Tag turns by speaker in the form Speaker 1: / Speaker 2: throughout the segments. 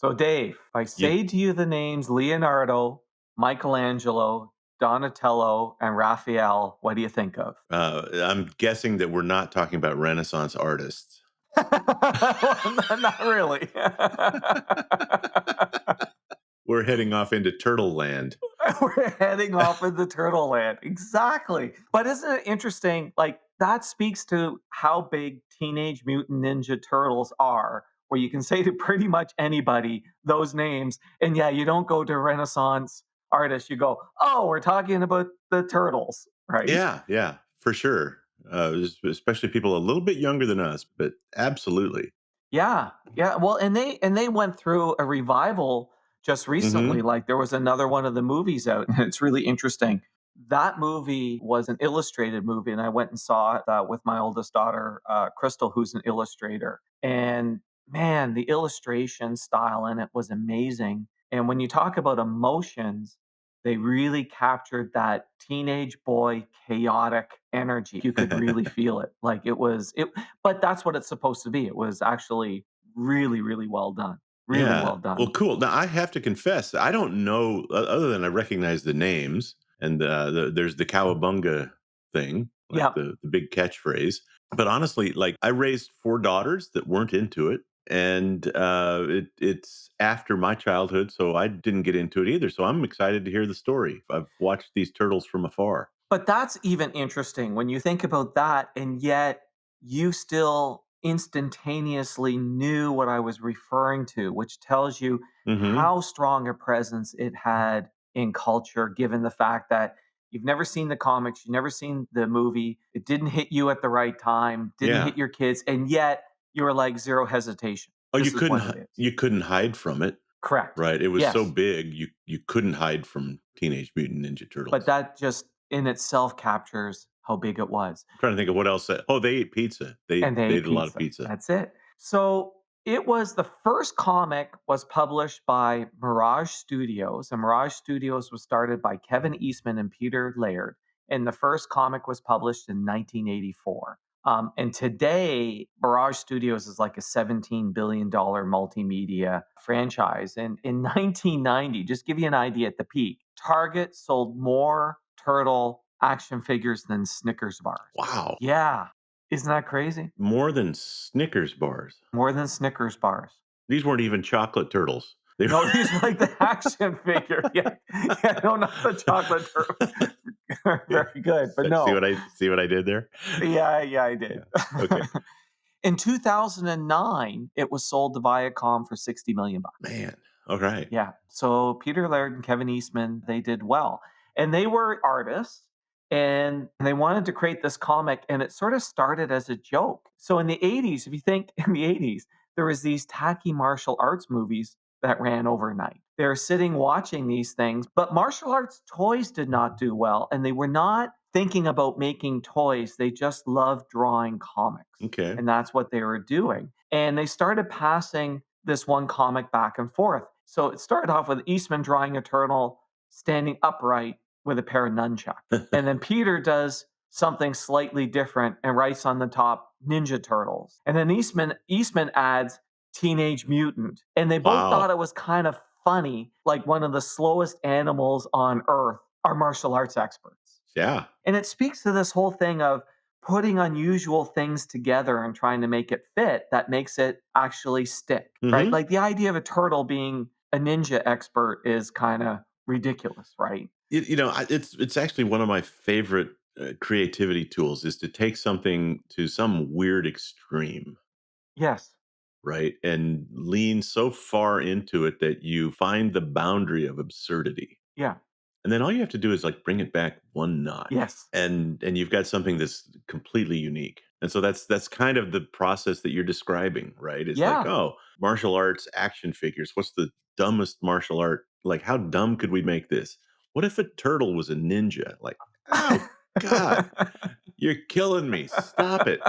Speaker 1: So, Dave, if I
Speaker 2: You,
Speaker 1: say to you the names Leonardo, Michelangelo, Donatello, and Raphael, what do you think of?
Speaker 2: I'm guessing that we're not talking about Renaissance artists.
Speaker 1: Well, not really.
Speaker 2: We're heading off into Turtle Land.
Speaker 1: We're heading off into Turtle Land. Exactly. But isn't it interesting? Like, that speaks to how big Teenage Mutant Ninja Turtles are, where you can say to pretty much anybody those names. And yeah, you don't go to Renaissance artists, you go, oh, we're talking about the Turtles, right?
Speaker 2: Yeah, yeah, for sure. Especially people a little bit younger than us, but absolutely.
Speaker 1: Yeah, yeah. Well, and they went through a revival just recently.
Speaker 2: Hmm.
Speaker 1: Like there was another one of the movies out, and it's really interesting. That movie was an illustrated movie, and I went and saw it with my oldest daughter, Crystal, who's an illustrator. And man, the illustration style in it was amazing. And when you talk about emotions, they really captured that teenage boy chaotic energy. You could really feel it. Like it but that's what it's supposed to be. It was actually really, really well done. Really
Speaker 2: Yeah.
Speaker 1: well
Speaker 2: Well,
Speaker 1: done.
Speaker 2: cool. Now I have to confess, I don't know other than I recognize the names and there's the cowabunga thing, like
Speaker 1: Yeah.
Speaker 2: the big catchphrase. But honestly, like I raised 4 daughters that weren't into it, and it's after my childhood, so I didn't get into it either. So I'm excited to hear the story. I've watched these turtles from afar.
Speaker 1: But that's even interesting when you think about that, and yet you still instantaneously knew what I was referring to, which tells you
Speaker 2: Mhm.
Speaker 1: how strong a presence it had in culture, given the fact that you've never seen the comics, you've never seen the movie, it didn't hit you at the right time, didn't
Speaker 2: Yeah.
Speaker 1: hit your kids, and yet you were like zero hesitation.
Speaker 2: Oh,
Speaker 1: This is what it is.
Speaker 2: you couldn't hide from it,
Speaker 1: Correct.
Speaker 2: right? It was so
Speaker 1: Yes.
Speaker 2: big, you couldn't hide from Teenage Mutant Ninja
Speaker 1: But
Speaker 2: Turtles.
Speaker 1: that just in itself captures how big it was.
Speaker 2: I'm trying to think of what else oh, they ate pizza.
Speaker 1: And they
Speaker 2: They
Speaker 1: ate
Speaker 2: ate a lot of
Speaker 1: pizza.
Speaker 2: pizza.
Speaker 1: That's it. So it was the first comic was published by Mirage Studios, and Mirage Studios was started by Kevin Eastman and Peter Laird. And the first comic was published in 1984. And today, Mirage Studios is like a $17 billion multimedia franchise. And in 1990, just give you an idea at the peak, Target sold more turtle action figures than Snickers bars.
Speaker 2: Wow.
Speaker 1: Yeah. Isn't that crazy?
Speaker 2: More than Snickers bars.
Speaker 1: More than Snickers bars.
Speaker 2: These weren't even chocolate turtles. They
Speaker 1: No,
Speaker 2: were
Speaker 1: these are like the action figure. Yeah. Yeah, no, not the chocolate turtle. Very good, but no.
Speaker 2: See what I did there?
Speaker 1: Yeah, yeah, I
Speaker 2: Yeah.
Speaker 1: did.
Speaker 2: Okay.
Speaker 1: In 2009, it was sold to Viacom for 60 million bucks.
Speaker 2: Man. Alright.
Speaker 1: Yeah. So Peter Laird and Kevin Eastman, they did well. And they were artists and they wanted to create this comic and it sort of started as a joke. So in the 80s, if you think in the 80s, there was these tacky martial arts movies that ran overnight. They're sitting watching these things, but martial arts toys did not do well and they were not thinking about making toys. They just loved drawing comics.
Speaker 2: Okay.
Speaker 1: And that's what they were doing. And they started passing this one comic back and forth. So it started off with Eastman drawing a turtle standing upright with a pair of nunchucks. And then Peter does something slightly different and writes on the top Ninja Turtles. And then Eastman adds Teenage Mutant. And they both thought
Speaker 2: Wow.
Speaker 1: it was kind of funny, like one of the slowest animals on earth are martial arts experts.
Speaker 2: Yeah.
Speaker 1: And it speaks to this whole thing of putting unusual things together and trying to make it fit that makes it actually stick, right?
Speaker 2: Mhm.
Speaker 1: Like the idea of a turtle being a ninja expert is kind of ridiculous, right?
Speaker 2: It's actually one of my favorite, creativity tools is to take something to some weird extreme,
Speaker 1: Yes.
Speaker 2: right? And lean so far into it that you find the boundary of absurdity.
Speaker 1: Yeah.
Speaker 2: And then all you have to do is, like, bring it back one notch,
Speaker 1: Yes.
Speaker 2: and you've got something that's completely unique. And so that's kind of the process that you're describing, right? It's like,
Speaker 1: Yeah.
Speaker 2: "Oh, martial arts action figures. What's the dumbest martial art? Like, how dumb could we make this? What if a turtle was a ninja?" Like, "Oh god, you're killing me. Stop it."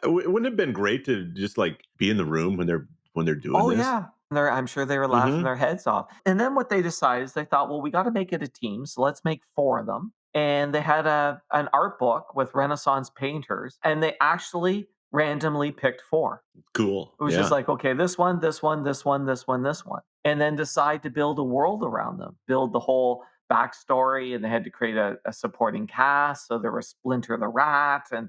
Speaker 2: Wouldn't it have been great to just, like, be in the room when they're doing
Speaker 1: Oh,
Speaker 2: this?
Speaker 1: yeah. I'm sure they were laughing
Speaker 2: Mhm.
Speaker 1: their heads off. And then what they decided is they thought, well, we got to make it a team. So let's make four of them. And they had an art book with Renaissance painters. And they actually randomly picked 4.
Speaker 2: Cool.
Speaker 1: It was just
Speaker 2: Yeah.
Speaker 1: like, okay, this one, this one, this one, this one, this one. And then decide to build a world around them, build the whole backstory, and they had to create a supporting cast. So there was Splinter the Rat and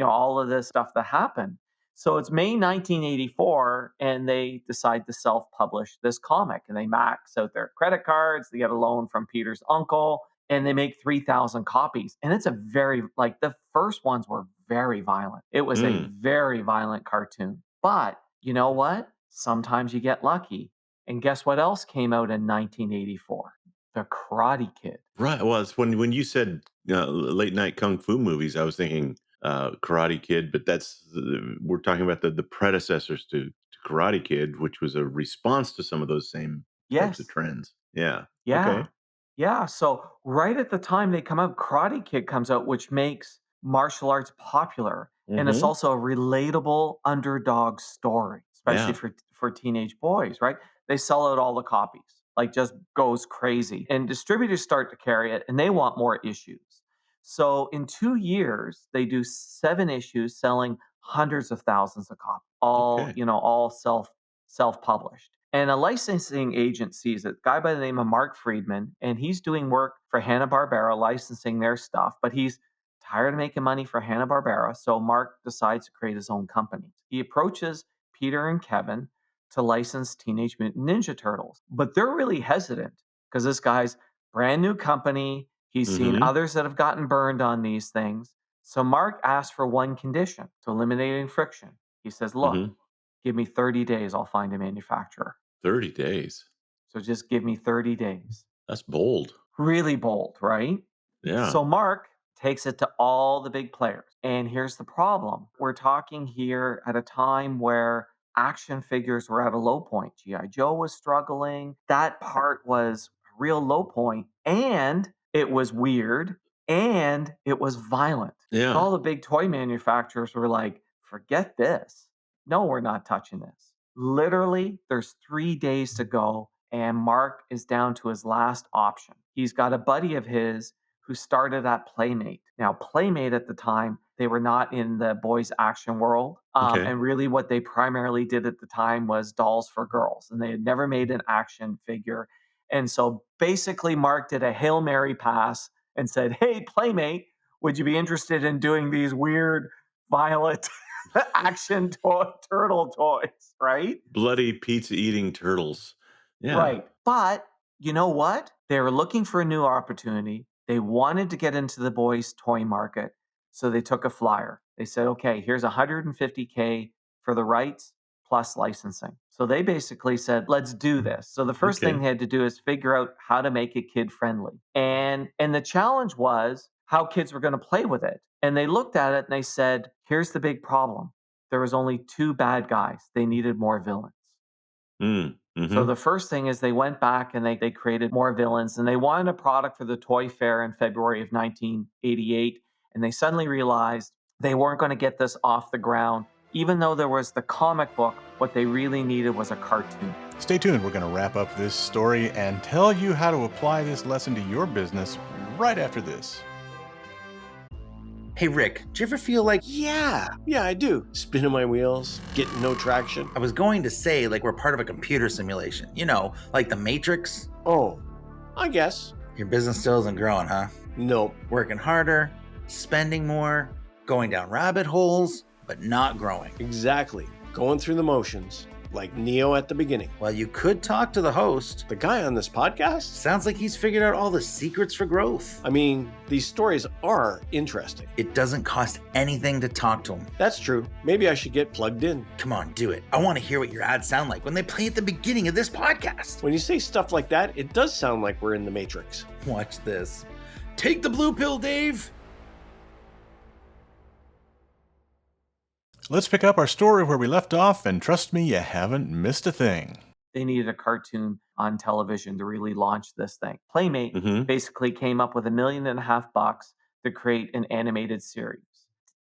Speaker 1: all of this stuff that happened. So it's May 1984, and they decide to self-publish this comic, and they max out their credit cards. They get a loan from Peter's uncle, and they make 3,000 copies. And it's a very like the first ones were very violent. It was a
Speaker 2: Mm.
Speaker 1: very violent cartoon, but you know what? Sometimes you get lucky. And guess what else came out in 1984? The Karate Kid.
Speaker 2: Right. Well, it's when you said late night kung fu movies, I was thinking Karate Kid, but we're talking about the predecessors to Karate Kid, which was a response to some of those same types of
Speaker 1: Yes.
Speaker 2: trends. Yeah.
Speaker 1: Yeah.
Speaker 2: Okay.
Speaker 1: Yeah. So right at the time they come out, Karate Kid comes out, which makes martial arts popular. And it's
Speaker 2: Hmm.
Speaker 1: also a relatable underdog story, especially
Speaker 2: Yeah.
Speaker 1: for teenage boys, right? They sell out all the copies, like just goes crazy. And distributors start to carry it and they want more issues. So in 2 years, they do 7 issues selling hundreds of thousands of copies, all,
Speaker 2: Okay.
Speaker 1: all self-published. And a licensing agent sees it, a guy by the name of Mark Friedman, and he's doing work for Hanna-Barbera, licensing their stuff, but he's tired of making money for Hanna-Barbera, so Mark decides to create his own company. He approaches Peter and Kevin to license Teenage Mutant Ninja Turtles, but they're really hesitant because this guy's brand new company. He's seen
Speaker 2: Hmm.
Speaker 1: others that have gotten burned on these things. So Mark asks for one condition to eliminating friction. He says, "Look,
Speaker 2: Hmm.
Speaker 1: give me 30 days, I'll find a manufacturer."
Speaker 2: 30 days.
Speaker 1: So just give me 30 days.
Speaker 2: That's bold.
Speaker 1: Really bold, right?
Speaker 2: Yeah.
Speaker 1: So Mark takes it to all the big players. And here's the problem. We're talking here at a time where action figures were at a low point. G.I. Joe was struggling. That part was a real low point, and it was weird and it was violent. So
Speaker 2: Yeah.
Speaker 1: all the big toy manufacturers were like, forget this. No, we're not touching this. Literally, there's 3 days to go, and Mark is down to his last option. He's got a buddy of his who started at Playmate. Now, Playmate at the time, they were not in the boys' action world.
Speaker 2: Okay.
Speaker 1: And really, what they primarily did at the time was dolls for girls, and they had never made an action figure. And so basically, Mark did a Hail Mary pass and said, "Hey, Playmate, would you be interested in doing these weird, violent action turtle toys?" Right?
Speaker 2: Bloody pizza eating turtles. Yeah.
Speaker 1: Right. But you know what? They were looking for a new opportunity. They wanted to get into the boys' toy market. So they took a flyer. They said, okay, here's 150K for the rights plus licensing. So they basically said, let's do this. So the first thing
Speaker 2: Okay.
Speaker 1: they had to do is figure out how to make it kid friendly. And the challenge was how kids were going to play with it. And they looked at it and they said, here's the big problem. There was only 2 bad guys. They needed more villains.
Speaker 2: Mm.
Speaker 1: So
Speaker 2: Hmm.
Speaker 1: the first thing is they went back and they created more villains, and they wanted a product for the toy fair in February of 1988, and they suddenly realized they weren't going to get this off the ground. Even though there was the comic book, what they really needed was a cartoon.
Speaker 3: Stay tuned. We're going to wrap up this story and tell you how to apply this lesson to your business right after this.
Speaker 4: Hey Rick, do you ever feel like
Speaker 5: Yeah, I do. Spinning my wheels, getting no traction.
Speaker 4: I was going to say like we're part of a computer simulation, like the Matrix?
Speaker 5: Oh, I guess.
Speaker 4: Your business still isn't growing, huh?
Speaker 5: Nope.
Speaker 4: Working harder, spending more, going down rabbit holes, but not growing.
Speaker 5: Exactly. Going through the motions, like Neo at the beginning.
Speaker 4: Well, you could talk to the host.
Speaker 5: The guy on this podcast?
Speaker 4: Sounds like he's figured out all the secrets for growth.
Speaker 5: I mean, these stories are interesting.
Speaker 4: It doesn't cost anything to talk to him.
Speaker 5: That's true. Maybe I should get plugged in.
Speaker 4: Come on, do it. I want to hear what your ads sound like when they play at the beginning of this podcast.
Speaker 5: When you say stuff like that, it does sound like we're in the Matrix.
Speaker 4: Watch this. Take the blue pill, Dave.
Speaker 3: Let's pick up our story where we left off, and trust me, you haven't missed a thing.
Speaker 1: They needed a cartoon on television to really launch this thing. Playmate
Speaker 2: Hmm.
Speaker 1: basically came up with $1.5 million to create an animated series,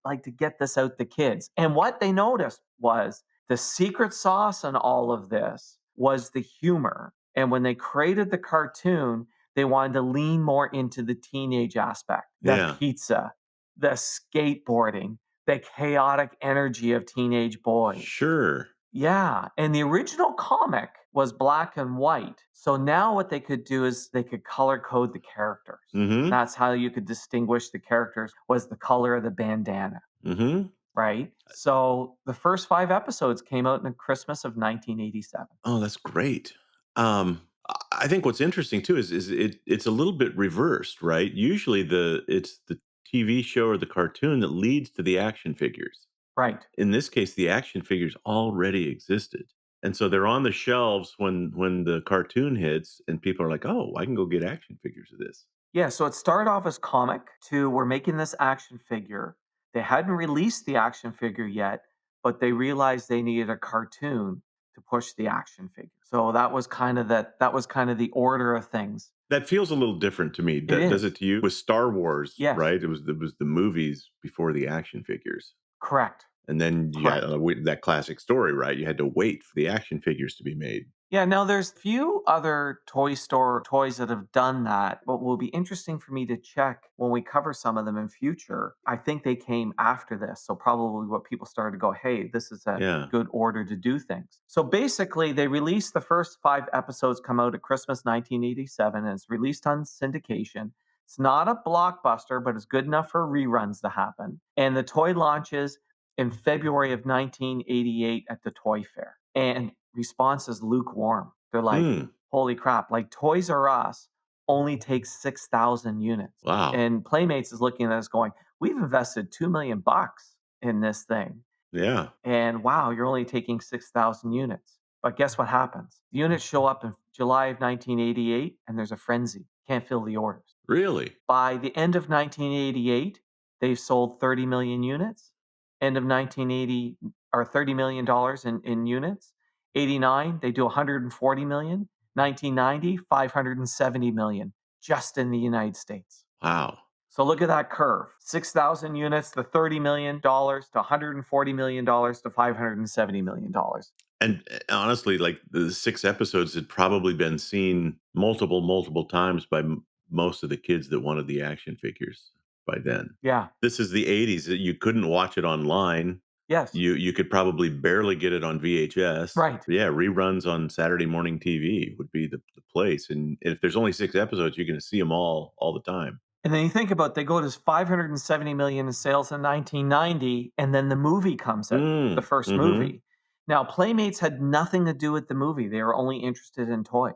Speaker 1: like to get this out to kids. And what they noticed was the secret sauce in all of this was the humor. And when they created the cartoon, they wanted to lean more into the teenage aspect, the
Speaker 2: Yeah.
Speaker 1: pizza, the skateboarding, the chaotic energy of teenage boys.
Speaker 2: Sure.
Speaker 1: Yeah, and the original comic was black and white. So now what they could do is they could color code the characters.
Speaker 2: Mhm.
Speaker 1: That's how you could distinguish the characters was the color of the bandana,
Speaker 2: Mhm.
Speaker 1: right? So the first 5 episodes came out in Christmas of 1987.
Speaker 2: Oh, that's great. I think what's interesting too is it's a little bit reversed, right? Usually it's the TV show or the cartoon that leads to the action figures.
Speaker 1: Right.
Speaker 2: In this case, the action figures already existed. And so they're on the shelves when the cartoon hits and people are like, "Oh, I can go get action figures of this."
Speaker 1: Yeah, so it started off as comic to we're making this action figure. They hadn't released the action figure yet, but they realized they needed a cartoon to push the action figure. So that was kind of the order of things.
Speaker 2: That feels a little different to me.
Speaker 1: It
Speaker 2: Does
Speaker 1: is.
Speaker 2: it to you? With Star Wars,
Speaker 1: Yes.
Speaker 2: right? It was the movies before the action figures.
Speaker 1: Correct.
Speaker 2: And then you had
Speaker 1: Correct.
Speaker 2: that classic story, right? You had to wait for the action figures to be made.
Speaker 1: Yeah, now there's few other toy store toys that have done that. What will be interesting for me to check when we cover some of them in future, I think they came after this. So probably what people started to go, hey, this is a
Speaker 2: Yeah.
Speaker 1: good order to do things. So basically, they released the first 5 episodes come out at Christmas 1987, and it's released on syndication. It's not a blockbuster, but it's good enough for reruns to happen. And the toy launches in February of 1988 at the Toy Fair. And response is lukewarm. They're like,
Speaker 2: Mm,
Speaker 1: holy crap, like Toys R Us only takes 6,000 units.
Speaker 2: wow.
Speaker 1: And Playmates is looking at us going, we've invested 2 million bucks in this thing.
Speaker 2: Yeah.
Speaker 1: And wow, you're only taking 6,000 units. But guess what happens? The units show up in July of 1988 and there's a frenzy. Can't fill the orders.
Speaker 2: Really?
Speaker 1: By the end of 1988, they've sold 30 million units. End of 1980 or $30 million dollars in units. 89, they do 140 million. 1990, 570 million just in the United States.
Speaker 2: Wow.
Speaker 1: So look at that curve. 6,000 units to $30 million dollars to $140 million dollars to $570 million. Dollars.
Speaker 2: And honestly, like the 6 episodes had probably been seen multiple times by most of the kids that wanted the action figures by then.
Speaker 1: Yeah.
Speaker 2: This is the '80s. You couldn't watch it online.
Speaker 1: Yes.
Speaker 2: You could probably barely get it on VHS.
Speaker 1: Right.
Speaker 2: Yeah, reruns on Saturday morning TV would be the place, and if there's only 6 episodes, you're gonna see them all the time.
Speaker 1: And then you think about they go to 570 million in sales in 1990, and then the movie comes out, the
Speaker 2: Mm,
Speaker 1: first
Speaker 2: mhm.
Speaker 1: movie. Now, Playmates had nothing to do with the movie. They were only interested in toys.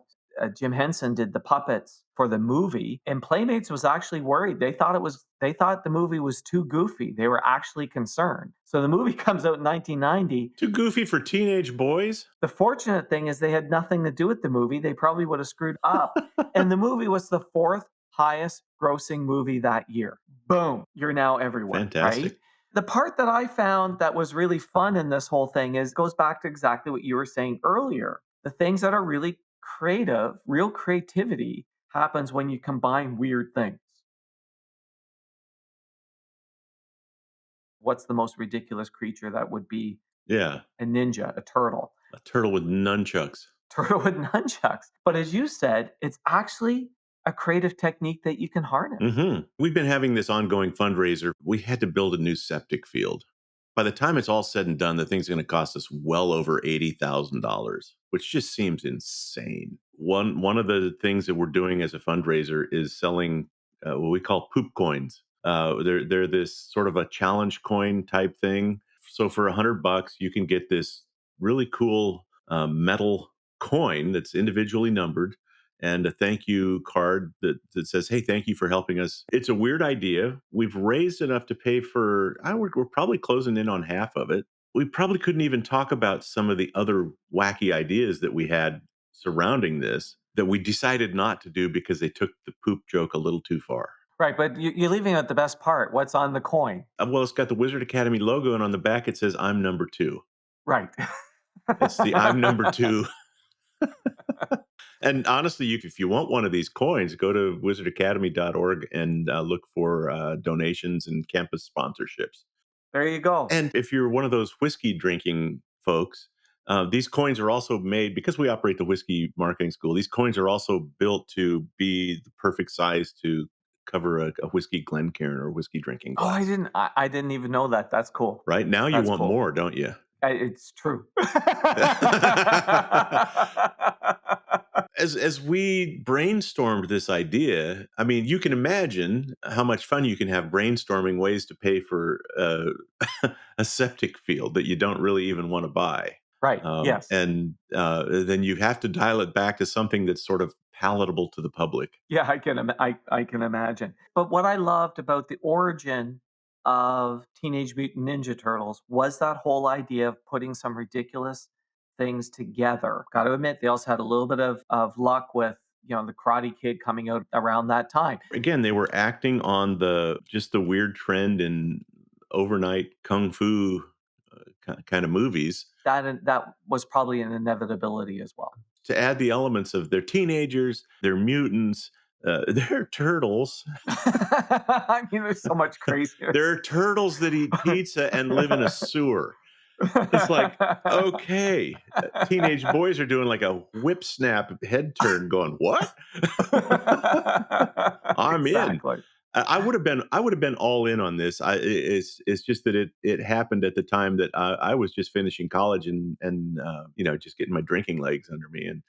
Speaker 1: Jim Henson did the puppets for the movie, and Playmates was actually worried. They thought the movie was too goofy. They were actually concerned. So the movie comes out in 1990.
Speaker 2: Too goofy for teenage boys?
Speaker 1: The fortunate thing is they had nothing to do with the movie. They probably would have screwed up. And the movie was the 4th highest grossing movie that year. Boom, you're now everywhere, right?
Speaker 2: Fantastic.
Speaker 1: The part that I found that was really fun in this whole thing is goes back to exactly what you were saying earlier. The things that are really creative, real creativity happens when you combine weird things. What's the most ridiculous creature that would be
Speaker 2: Yeah,
Speaker 1: a ninja, a turtle?
Speaker 2: a turtle with nunchucks.
Speaker 1: Turtle with nunchucks. But as you said, it's actually a creative technique that you can harness.
Speaker 2: We've been having this ongoing fundraiser. We had to build a new septic field. By the time it's all said and done, the thing's going to cost us well over $80,000, which just seems insane. One of the things that we're doing as a fundraiser is selling what we call poop coins. They're this sort of a challenge coin type thing. So for $100, you can get this really cool metal coin that's individually numbered and a thank you card that says, "Hey, thank you for helping us." It's a weird idea. We've raised enough to pay for, we're probably closing in on half of it. We probably couldn't even talk about some of the other wacky ideas that we had surrounding this that we decided not to do because they took the poop joke a little too far.
Speaker 1: Right, but you're leaving out the best part. What's on the coin?
Speaker 2: Well, it's got the Wizard Academy logo, and on the back it says, "I'm number two."
Speaker 1: Right.
Speaker 2: It's the "I'm number two." And honestly, if you want one of these coins, go to wizardacademy.org and look for donations and campus sponsorships.
Speaker 1: There you go.
Speaker 2: And if you're one of those whiskey drinking folks, these coins are also made because we operate the whiskey marketing school. These coins are also built to be the perfect size to cover a whiskey Glencairn or whiskey drinking
Speaker 1: Oh,
Speaker 2: glass.
Speaker 1: I didn't even know that. That's cool.
Speaker 2: Right now, you
Speaker 1: That's
Speaker 2: want
Speaker 1: cool.
Speaker 2: more, don't you?
Speaker 1: It's true.
Speaker 2: As we brainstormed this idea, I mean, you can imagine how much fun you can have brainstorming ways to pay for a septic field that you don't really even want to buy.
Speaker 1: Right. Yes.
Speaker 2: And then you have to dial it back to something that's sort of palatable to the public.
Speaker 1: Yeah, I can imagine. But what I loved about the origin of Teenage Mutant Ninja Turtles was that whole idea of putting some ridiculous things together. Got to admit, they also had a little bit of luck with the Karate Kid coming out around that time.
Speaker 2: Again, they were acting on the weird trend in overnight kung fu kind of movies
Speaker 1: That was probably an inevitability as well.
Speaker 2: to add the elements of they're teenagers, they're mutants, they're turtles.
Speaker 1: I mean, there's so much
Speaker 2: There
Speaker 1: craziness.
Speaker 2: are turtles that eat pizza and live in a sewer. It's like, okay, teenage boys are doing like a whip snap head turn going, what? I'm in.
Speaker 1: Exactly.
Speaker 2: I would have been all in on this. It's just that it happened at the time that I was just finishing college and just getting my drinking legs under me and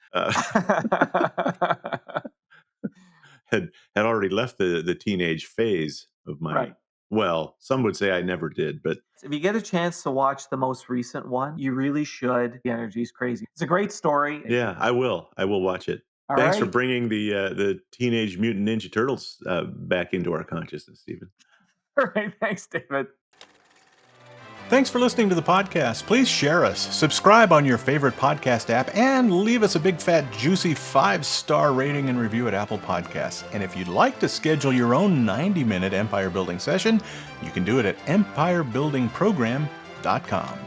Speaker 2: had already left the teenage phase of my.
Speaker 1: Right.
Speaker 2: Well, some would say I never did, but
Speaker 1: If you get a chance to watch the most recent one, you really should. The energy is crazy. It's a great story.
Speaker 2: yeah, I will. I will watch it.
Speaker 1: All
Speaker 2: Thanks for
Speaker 1: right.
Speaker 2: bringing the Teenage Mutant Ninja Turtles back into our consciousness, Stephen.
Speaker 1: All right. Thanks, David.
Speaker 3: Thanks for listening to the podcast. Please share us, subscribe on your favorite podcast app, and leave us a big, fat, juicy 5-star rating and review at Apple Podcasts. And if you'd like to schedule your own 90-minute empire building session, you can do it at empirebuildingprogram.com.